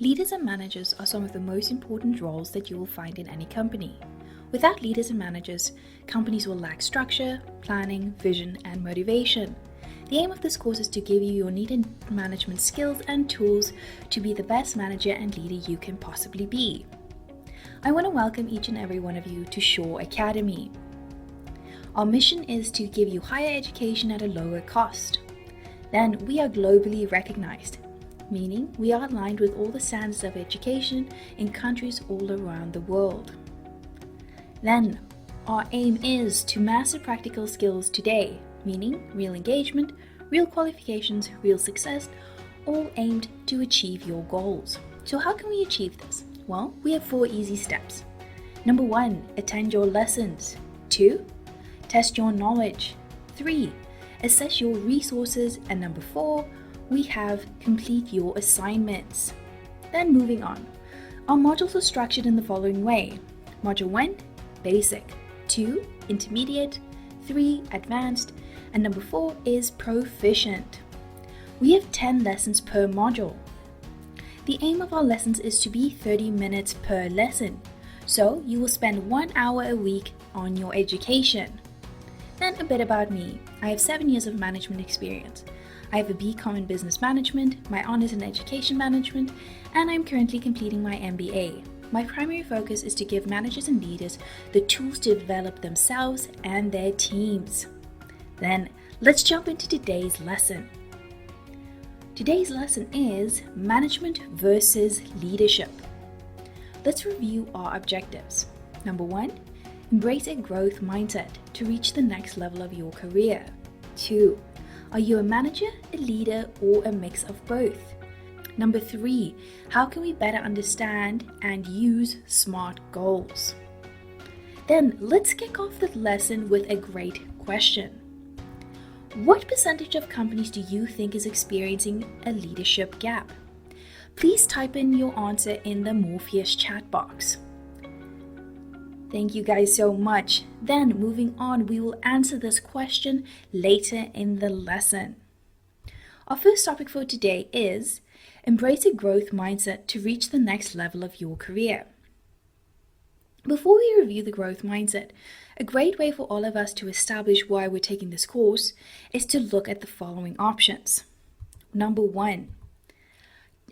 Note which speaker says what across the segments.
Speaker 1: Leaders and managers are some of the most important roles that you will find in any company. Without leaders and managers, companies will lack structure, planning, vision, and motivation. The aim of this course is to give you your needed management skills and tools to be the best manager and leader you can possibly be. I want to welcome each and every one of you to Shore Academy. Our mission is to give you higher education at a lower cost. Then we are globally recognized, meaning we are aligned with all the standards of education in countries all around the world. Then our aim is to master practical skills today, meaning real engagement, real qualifications, real success, all aimed to achieve your goals. So how can we achieve this? Well, we have 4 easy steps. Number 1, attend your lessons. 2, test your knowledge. 3, assess your resources. And number 4, we have complete your assignments. Then moving on. Our modules are structured in the following way. Module 1, basic. 2, intermediate. 3, advanced. And number 4 is proficient. We have 10 lessons per module. The aim of our lessons is to be 30 minutes per lesson. So you will spend 1 hour a week on your education. Then a bit about me. I have 7 years of management experience. I have a BCom in Business Management, my honors in Education Management, and I'm currently completing my MBA. My primary focus is to give managers and leaders the tools to develop themselves and their teams. Then let's jump into today's lesson. Today's lesson is management versus leadership. Let's review our objectives. Number 1, embrace a growth mindset to reach the next level of your career. 2, are you a manager, a leader, or a mix of both? Number 3, how can we better understand and use SMART goals? Then let's kick off the lesson with a great question. What percentage of companies do you think is experiencing a leadership gap? Please type in your answer in the Morpheus chat box. Thank you guys so much. Then moving on, we will answer this question later in the lesson. Our first topic for today is embrace a growth mindset to reach the next level of your career. Before we review the growth mindset, a great way for all of us to establish why we're taking this course is to look at the following options. Number 1,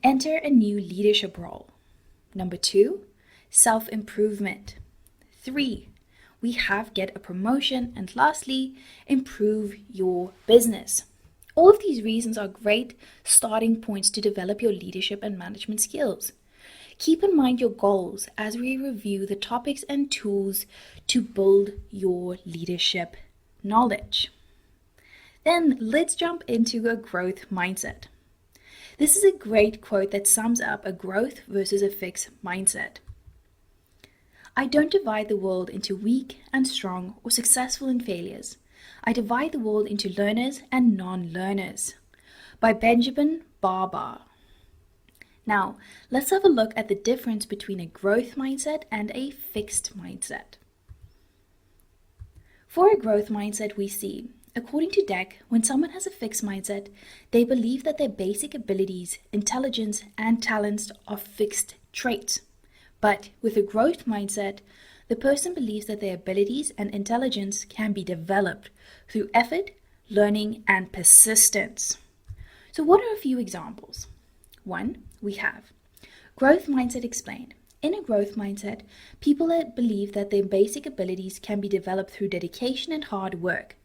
Speaker 1: enter a new leadership role. Number 2, self-improvement. 3, we have get a promotion. And lastly, improve your business. All of these reasons are great starting points to develop your leadership and management skills. Keep in mind your goals as we review the topics and tools to build your leadership knowledge. Then let's jump into a growth mindset. This is a great quote that sums up a growth versus a fixed mindset. I don't divide the world into weak and strong or successful and failures. I divide the world into learners and non-learners. By Benjamin Barber. Now, let's have a look at the difference between a growth mindset and a fixed mindset. For a growth mindset, we see, according to Deck, when someone has a fixed mindset, they believe that their basic abilities, intelligence, and talents are fixed traits. But with a growth mindset, the person believes that their abilities and intelligence can be developed through effort, learning, and persistence. So what are a few examples? 1, we have growth mindset explained. In a growth mindset, people believe that their basic abilities can be developed through dedication and hard work.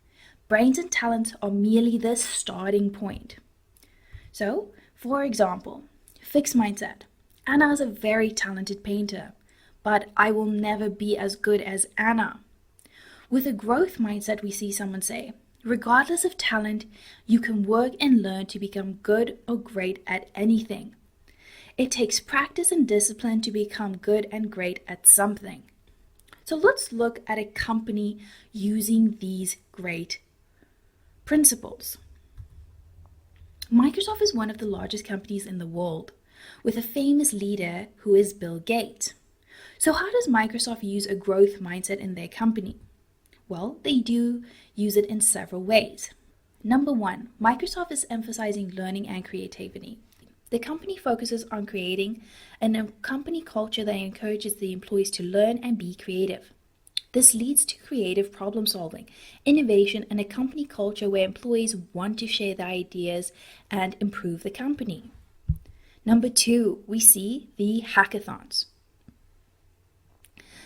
Speaker 1: Brains and talents are merely the starting point. So, for example, fixed mindset. Anna is a very talented painter, but I will never be as good as Anna. With a growth mindset, we see someone say, regardless of talent, you can work and learn to become good or great at anything. It takes practice and discipline to become good and great at something. So let's look at a company using these great principles. Microsoft is one of the largest companies in the world, with a famous leader who is Bill Gates. So how does Microsoft use a growth mindset in their company? Well, they do use it in several ways. Number 1, Microsoft is emphasizing learning and creativity. The company focuses on creating a company culture that encourages the employees to learn and be creative. This leads to creative problem solving, innovation, and a company culture where employees want to share their ideas and improve the company. Number 2, we see the hackathons.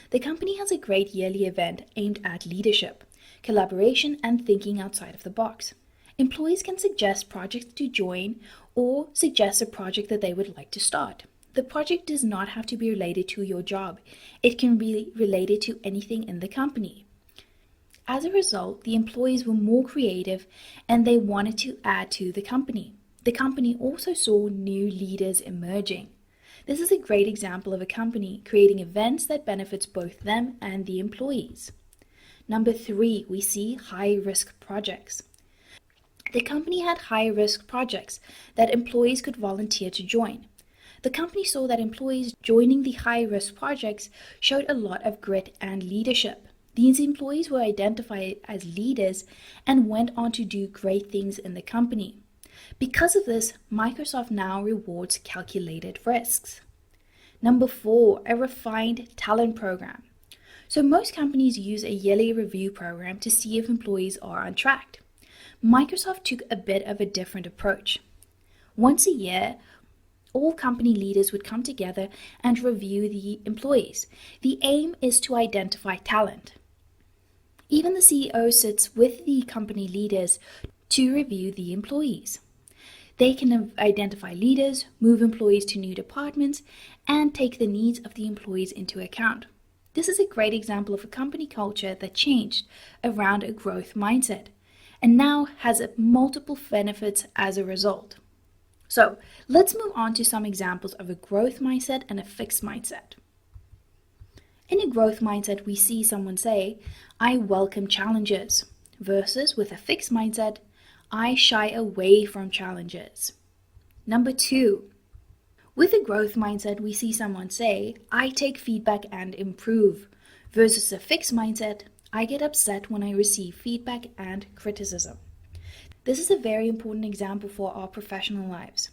Speaker 1: The company has a great yearly event aimed at leadership, collaboration, and thinking outside of the box. Employees can suggest projects to join or suggest a project that they would like to start. The project does not have to be related to your job. It can be related to anything in the company. As a result, the employees were more creative and they wanted to add to the company. The company also saw new leaders emerging. This is a great example of a company creating events that benefits both them and the employees. Number 3, we see high-risk projects. The company had high-risk projects that employees could volunteer to join. The company saw that employees joining the high-risk projects showed a lot of grit and leadership. These employees were identified as leaders and went on to do great things in the company. Because of this, Microsoft now rewards calculated risks. Number 4, a refined talent program. So most companies use a yearly review program to see if employees are on track. Microsoft took a bit of a different approach. Once a year, all company leaders would come together and review the employees. The aim is to identify talent. Even the CEO sits with the company leaders to review the employees. They can identify leaders, move employees to new departments, and take the needs of the employees into account. This is a great example of a company culture that changed around a growth mindset and now has multiple benefits as a result. So let's move on to some examples of a growth mindset and a fixed mindset. In a growth mindset, we see someone say, "I welcome challenges," versus with a fixed mindset, "I shy away from challenges." Number 2, with a growth mindset, we see someone say, "I take feedback and improve," versus a fixed mindset, "I get upset when I receive feedback and criticism." This is a very important example for our professional lives.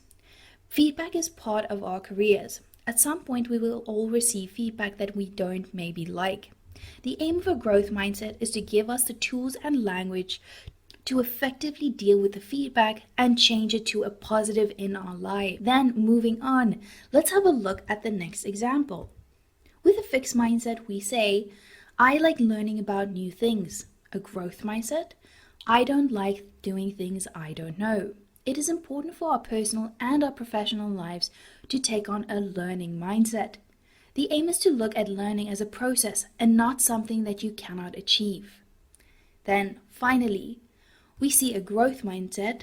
Speaker 1: Feedback is part of our careers. At some point, we will all receive feedback that we don't maybe like. The aim of a growth mindset is to give us the tools and language to effectively deal with the feedback and change it to a positive in our life. Then moving on, let's have a look at the next example. With a fixed mindset, we say, "I like learning about new things." A growth mindset, "I don't like doing things I don't know." It is important for our personal and our professional lives to take on a learning mindset. The aim is to look at learning as a process and not something that you cannot achieve. Then finally, we see a growth mindset.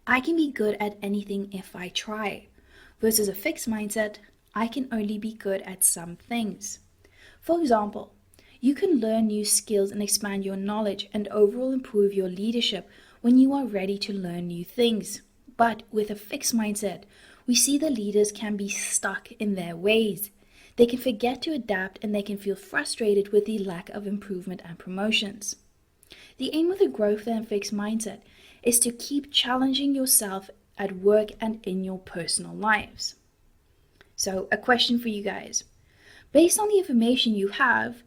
Speaker 1: "I can be good at anything if I try," versus a fixed mindset, "I can only be good at some things." For example, you can learn new skills and expand your knowledge and overall improve your leadership when you are ready to learn new things. But with a fixed mindset, we see the leaders can be stuck in their ways. They can forget to adapt and they can feel frustrated with the lack of improvement and promotions. The aim of the growth and fixed mindset is to keep challenging yourself at work and in your personal lives. So, a question for you guys. Based on the information you have,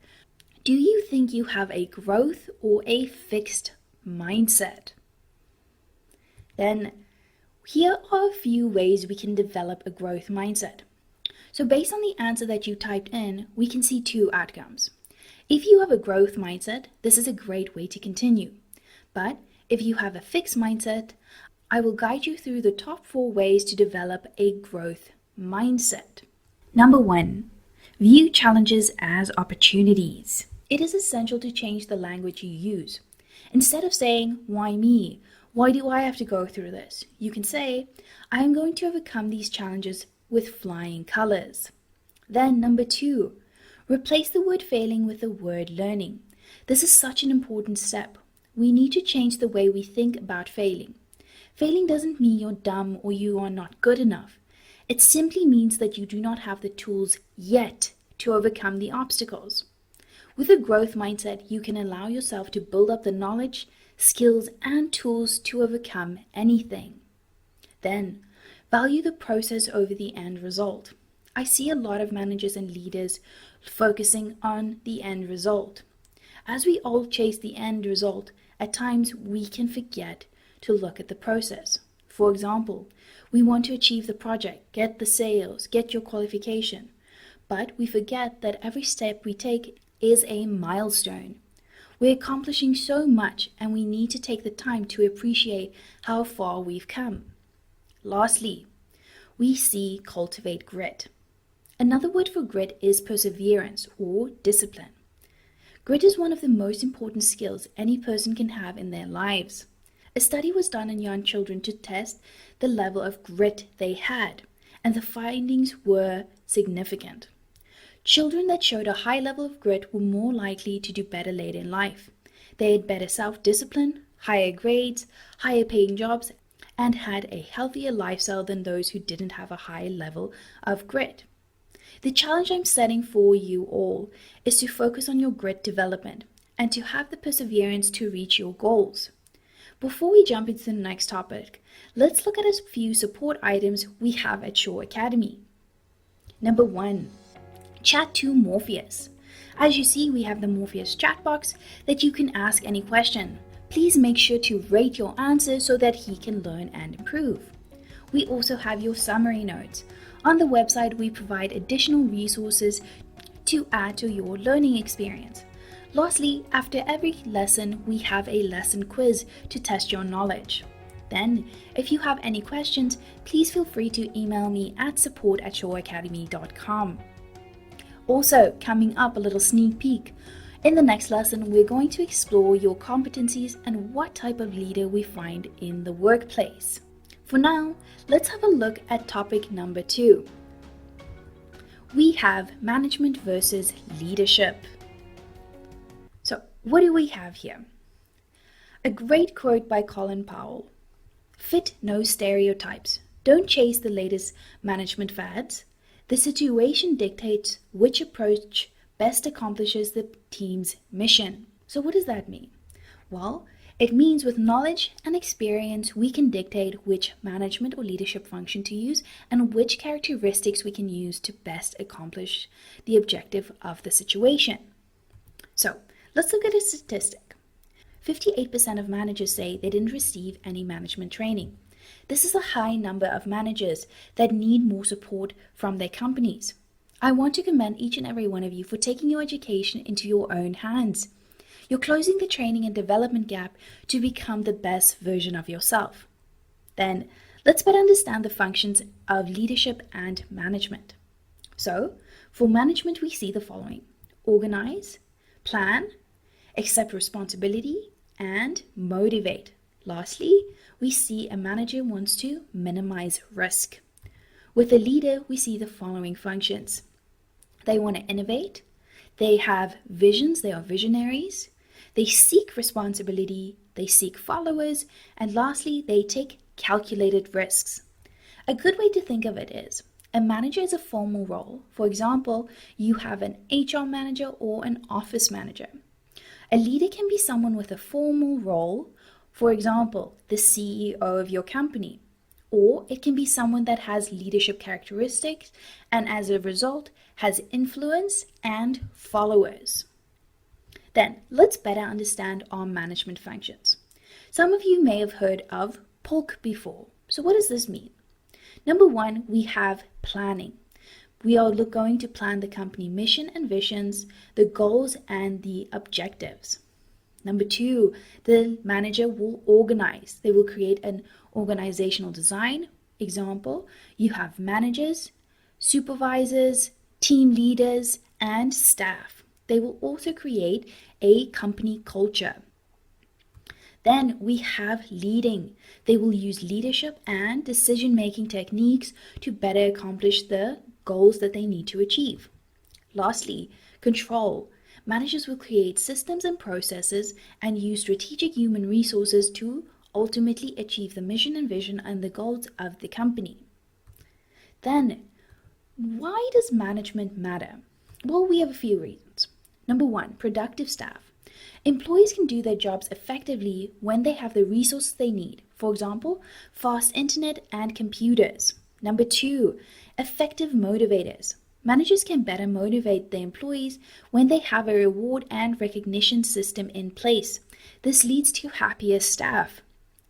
Speaker 1: do you think you have a growth or a fixed mindset? Then, here are a few ways we can develop a growth mindset. So based on the answer that you typed in, we can see 2 outcomes. If you have a growth mindset, this is a great way to continue. But if you have a fixed mindset, I will guide you through the top 4 ways to develop a growth mindset. Number 1, view challenges as opportunities. It is essential to change the language you use. Instead of saying, "Why me? Why do I have to go through this?" you can say, "I am going to overcome these challenges with flying colors." Then number 2, replace the word failing with the word learning. This is such an important step. We need to change the way we think about failing. Failing doesn't mean you're dumb or you are not good enough. It simply means that you do not have the tools yet to overcome the obstacles. With a growth mindset, you can allow yourself to build up the knowledge, skills, and tools to overcome anything. Then, Value the process over the end result. I see a lot of managers and leaders focusing on the end result. As we all chase the end result, at times we can forget to look at the process. For example, we want to achieve the project, get the sales, get your qualification, but we forget that every step we take is a milestone. We're accomplishing so much and we need to take the time to appreciate how far we've come. Lastly, we see cultivate grit. Another word for grit is perseverance or discipline. Grit is one of the most important skills any person can have in their lives. A study was done on young children to test the level of grit they had, and the findings were significant. Children that showed a high level of grit were more likely to do better later in life. They had better self-discipline, higher grades, higher paying jobs, and had a healthier lifestyle than those who didn't have a high level of grit. The challenge I'm setting for you all is to focus on your grit development and to have the perseverance to reach your goals. Before we jump into the next topic, let's look at a few support items we have at Shaw Academy. Number 1, chat to Morpheus. As you see, we have the Morpheus chat box that you can ask any question. Please make sure to rate your answers so that he can learn and improve. We also have your summary notes. On the website, we provide additional resources to add to your learning experience. Lastly, after every lesson, we have a lesson quiz to test your knowledge. Then, if you have any questions, please feel free to email me at support@shawacademy.com. Also, coming up, a little sneak peek. In the next lesson, we're going to explore your competencies and what type of leader we find in the workplace. For now, let's have a look at topic number 2. We have management versus leadership. So, what do we have here? A great quote by Colin Powell. Fit no stereotypes. Don't chase the latest management fads. The situation dictates which approach best accomplishes the team's mission. So what does that mean? Well, it means with knowledge and experience, we can dictate which management or leadership function to use and which characteristics we can use to best accomplish the objective of the situation. So let's look at a statistic. 58% of managers say they didn't receive any management training. This is a high number of managers that need more support from their companies. I want to commend each and every one of you for taking your education into your own hands. You're closing the training and development gap to become the best version of yourself. Then, let's better understand the functions of leadership and management. So, for management, we see the following: organize, plan, accept responsibility, and motivate. Lastly, we see a manager wants to minimize risk. With a leader, we see the following functions. They want to innovate, they have visions, they are visionaries, they seek responsibility, they seek followers, and lastly, they take calculated risks. A good way to think of it is, a manager is a formal role. For example, you have an HR manager or an office manager. A leader can be someone with a formal role, for example, the CEO of your company. Or it can be someone that has leadership characteristics and as a result has influence and followers. Then let's better understand our management functions. Some of you may have heard of POLK before. So what does this mean? Number 1, we have planning. We are going to plan the company mission and visions, the goals and the objectives. Number 2, the manager will organize. They will create an organizational design. Example, you have managers, supervisors, team leaders, and staff. They will also create a company culture. Then we have leading. They will use leadership and decision-making techniques to better accomplish the goals that they need to achieve. Lastly, control. Managers will create systems and processes and use strategic human resources to ultimately achieve the mission and vision and the goals of the company. Then, why does management matter? Well, we have a few reasons. Number 1, productive staff. Employees can do their jobs effectively when they have the resources they need. For example, fast internet and computers. Number 2, effective motivators. Managers can better motivate their employees when they have a reward and recognition system in place. This leads to happier staff.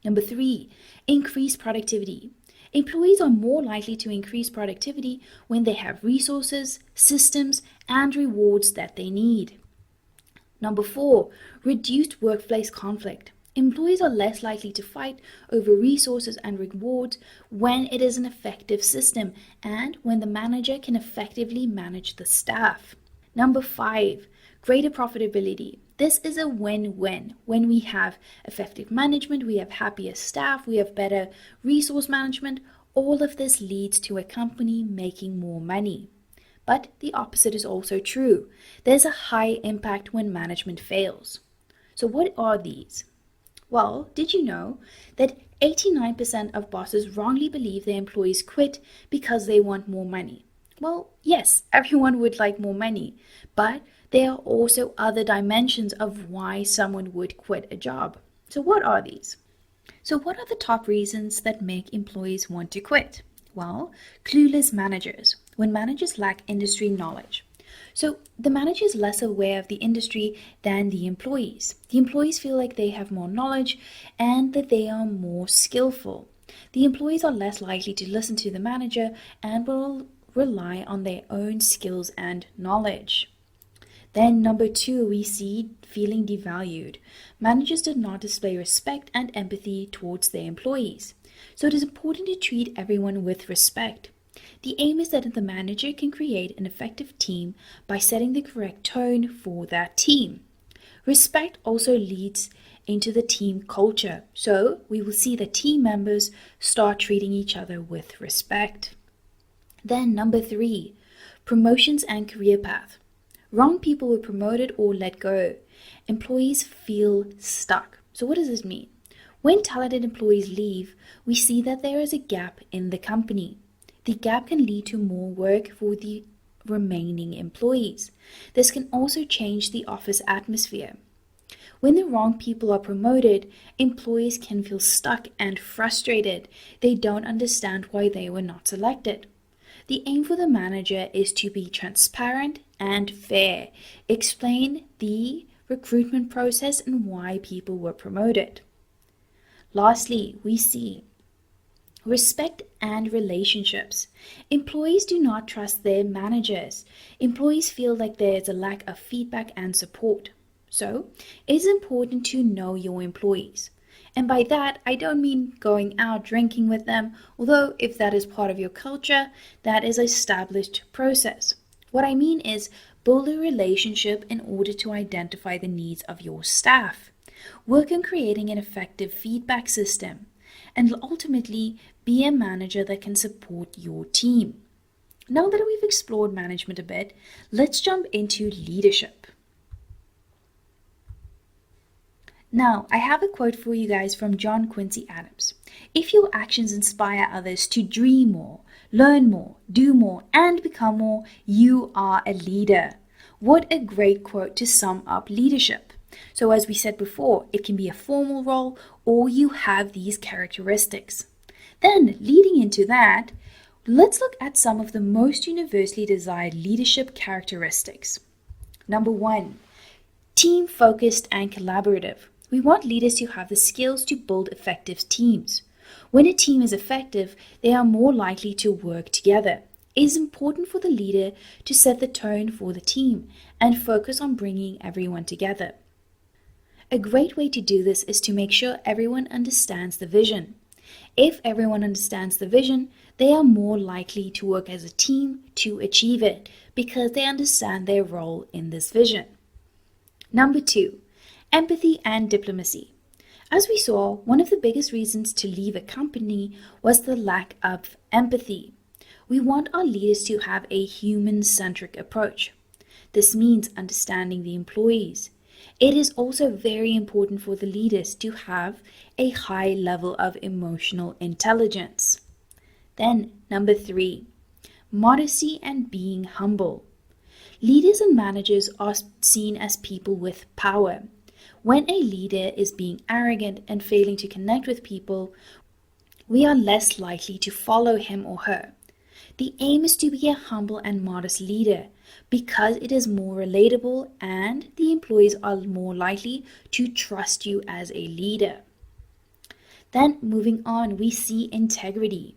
Speaker 1: Number 3, increase productivity. Employees are more likely to increase productivity when they have resources, systems, and rewards that they need. Number 4, reduced workplace conflict. Employees are less likely to fight over resources and rewards when it is an effective system and when the manager can effectively manage the staff. Number 5, greater profitability. This is a win-win. When we have effective management, we have happier staff, we have better resource management. All of this leads to a company making more money. But the opposite is also true. There's a high impact when management fails. So what are these? Well, did you know that 89% of bosses wrongly believe their employees quit because they want more money? Well, yes, everyone would like more money, but there are also other dimensions of why someone would quit a job. So what are these? So what are the top reasons that make employees want to quit? Well, clueless managers. When managers lack industry knowledge. So the manager is less aware of the industry than the employees. The employees feel like they have more knowledge and that they are more skillful. The employees are less likely to listen to the manager and will rely on their own skills and knowledge. Then number 2, we see feeling devalued. Managers do not display respect and empathy towards their employees. So it is important to treat everyone with respect. The aim is that the manager can create an effective team by setting the correct tone for that team. Respect also leads into the team culture. So we will see that team members start treating each other with respect. Then number 3, promotions and career path. Wrong people were promoted or let go. Employees feel stuck. So what does this mean? When talented employees leave, we see that there is a gap in the company. The gap can lead to more work for the remaining employees. This can also change the office atmosphere. When the wrong people are promoted, employees can feel stuck and frustrated. They don't understand why they were not selected. The aim for the manager is to be transparent and fair. Explain the recruitment process and why people were promoted. Lastly, we see respect and relationships. Employees do not trust their managers. Employees feel like there is a lack of feedback and support. So, it is important to know your employees. And by that, I don't mean going out drinking with them, although if that is part of your culture, that is an established process. What I mean is build a relationship in order to identify the needs of your staff. Work on creating an effective feedback system, and ultimately be a manager that can support your team. Now that we've explored management a bit, let's jump into leadership. Now, I have a quote for you guys from John Quincy Adams. If your actions inspire others to dream more, learn more, do more, and become more, you are a leader. What a great quote to sum up leadership. So as we said before, it can be a formal role or you have these characteristics. Then, leading into that, let's look at some of the most universally desired leadership characteristics. Number 1, team-focused and collaborative. We want leaders to have the skills to build effective teams. When a team is effective, they are more likely to work together. It is important for the leader to set the tone for the team and focus on bringing everyone together. A great way to do this is to make sure everyone understands the vision. If everyone understands the vision, they are more likely to work as a team to achieve it because they understand their role in this vision. Number 2, empathy and diplomacy. As we saw, one of the biggest reasons to leave a company was the lack of empathy. We want our leaders to have a human-centric approach. This means understanding the employees. It is also very important for the leaders to have a high level of emotional intelligence. Then, number 3, modesty and being humble. Leaders and managers are seen as people with power. When a leader is being arrogant and failing to connect with people, we are less likely to follow him or her. The aim is to be a humble and modest leader because it is more relatable and the employees are more likely to trust you as a leader. Then moving on, we see integrity.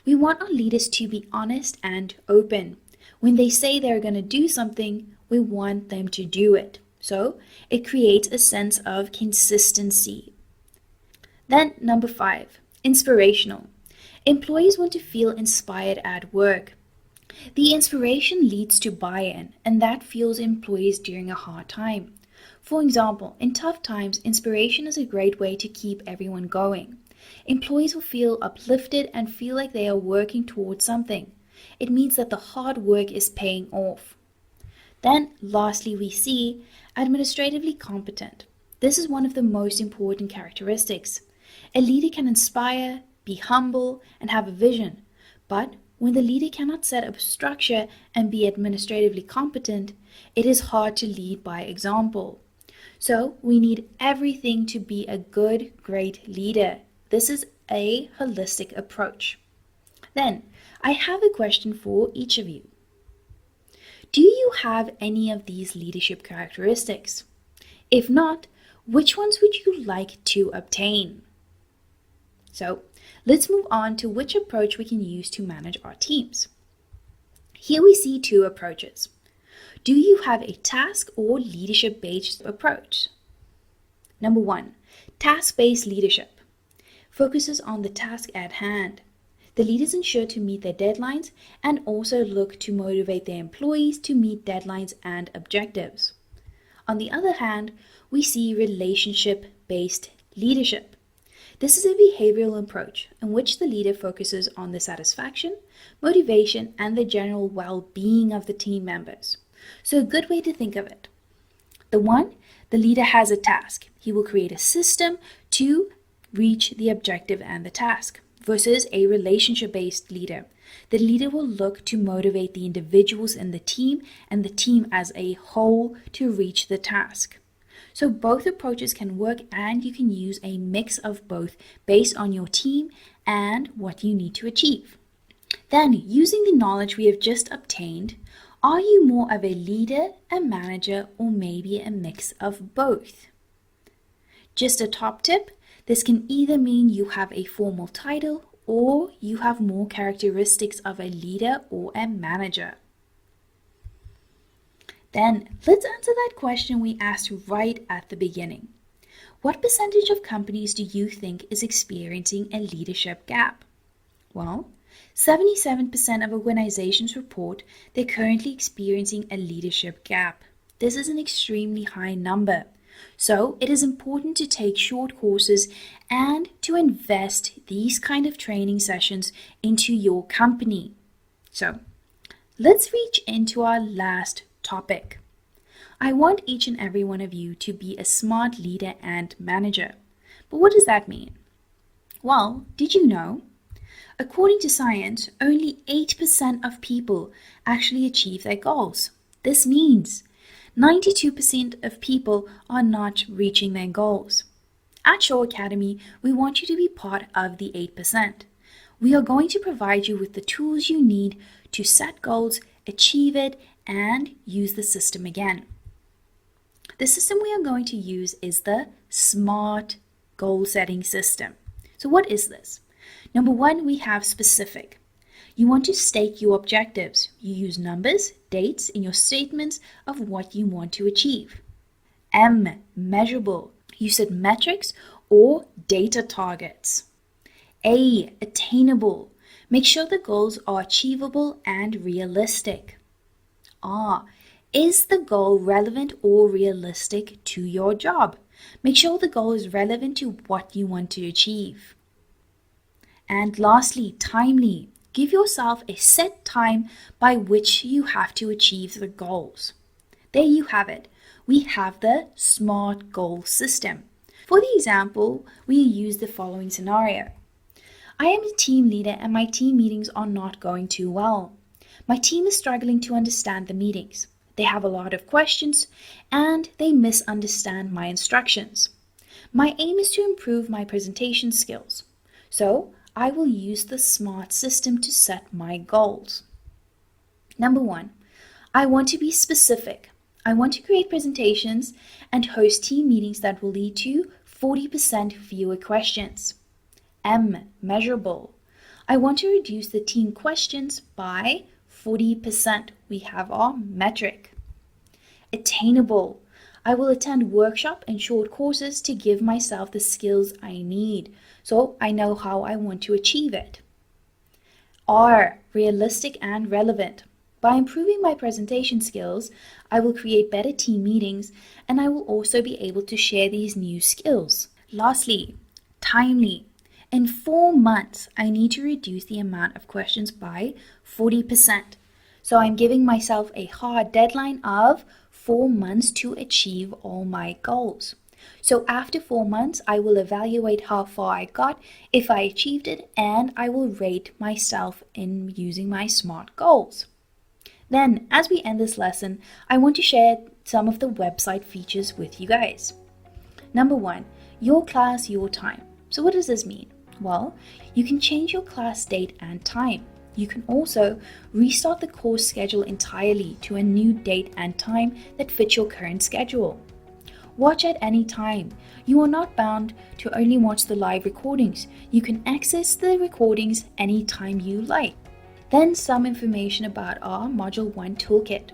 Speaker 1: We want our leaders to be honest and open. When they say they're going to do something, we want them to do it. So it creates a sense of consistency. Then number 5, inspirational. Employees want to feel inspired at work. The inspiration leads to buy-in, and that fuels employees during a hard time. For example, in tough times, inspiration is a great way to keep everyone going. Employees will feel uplifted and feel like they are working towards something. It means that the hard work is paying off. Then, lastly, we see administratively competent. This is one of the most important characteristics. A leader can inspire, be humble, and have a vision. But when the leader cannot set up structure and be administratively competent, it is hard to lead by example. So we need everything to be a good, great leader. This is a holistic approach. Then, I have a question for each of you. Do you have any of these leadership characteristics? If not, which ones would you like to obtain? So, let's move on to which approach we can use to manage our teams. Here we see 2 approaches. Do you have a task or leadership-based approach? Number 1, task-based leadership focuses on the task at hand. The leaders ensure to meet their deadlines and also look to motivate their employees to meet deadlines and objectives. On the other hand, we see relationship-based leadership. This is a behavioral approach in which the leader focuses on the satisfaction, motivation, and the general well-being of the team members. So a good way to think of it. The leader has a task. He will create a system to reach the objective and the task. Versus a relationship-based leader. The leader will look to motivate the individuals in the team and the team as a whole to reach the task. So both approaches can work and you can use a mix of both based on your team and what you need to achieve. Then, using the knowledge we have just obtained, are you more of a leader, a manager, or maybe a mix of both? Just a top tip. This can either mean you have a formal title or you have more characteristics of a leader or a manager. Then let's answer that question we asked right at the beginning. What percentage of companies do you think is experiencing a leadership gap? Well, 77% of organizations report they're currently experiencing a leadership gap. This is an extremely high number. So it is important to take short courses and to invest these kind of training sessions into your company. So let's reach into our last topic. I want each and every one of you to be a smart leader and manager. But what does that mean? Well, did you know? According to science, only 8% of people actually achieve their goals. This means 92% of people are not reaching their goals. At Shaw Academy, we want you to be part of the 8%. We are going to provide you with the tools you need to set goals, achieve it, and use the system again. The system we are going to use is the SMART goal setting system. So what is this? Number 1, we have specific. You want to state your objectives. You use numbers, dates in your statements of what you want to achieve. M, measurable. You set metrics or data targets. A, attainable. Make sure the goals are achievable and realistic. R, is the goal relevant or realistic to your job? Make sure the goal is relevant to what you want to achieve. And lastly, timely. Give yourself a set time by which you have to achieve the goals. There you have it. We have the SMART goal system. For the example, we use the following scenario. I am a team leader and my team meetings are not going too well. My team is struggling to understand the meetings. They have a lot of questions and they misunderstand my instructions. My aim is to improve my presentation skills. So I will use the SMART system to set my goals. Number 1, I want to be specific. I want to create presentations and host team meetings that will lead to 40% fewer questions. M, measurable. I want to reduce the team questions by 40%. We have our metric. Attainable. I will attend workshop and short courses to give myself the skills I need, so I know how I want to achieve it. R, realistic and relevant. By improving my presentation skills, I will create better team meetings, and I will also be able to share these new skills. Lastly, timely. In 4 months, I need to reduce the amount of questions by 40%. So I'm giving myself a hard deadline of 4 months to achieve all my goals. So after 4 months, I will evaluate how far I got, if I achieved it, and I will rate myself in using my SMART goals. Then, as we end this lesson, I want to share some of the website features with you guys. Number 1, your class, your time. So what does this mean? Well, you can change your class date and time. You can also restart the course schedule entirely to a new date and time that fits your current schedule. Watch at any time. You are not bound to only watch the live recordings. You can access the recordings anytime you like. Then some information about our Module 1 toolkit.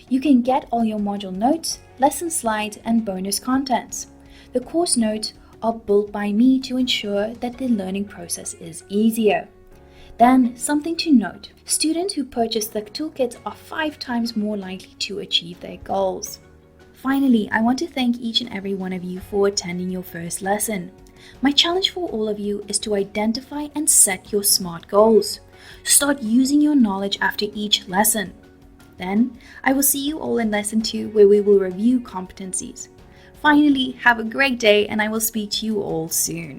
Speaker 1: You can get all your module notes, lesson slides, and bonus contents. The course notes are built by me to ensure that the learning process is easier. Then, something to note, students who purchase the toolkits are 5 times more likely to achieve their goals. Finally, I want to thank each and every one of you for attending your first lesson. My challenge for all of you is to identify and set your SMART goals. Start using your knowledge after each lesson. Then, I will see you all in lesson 2 where we will review competencies. Finally, have a great day and I will speak to you all soon.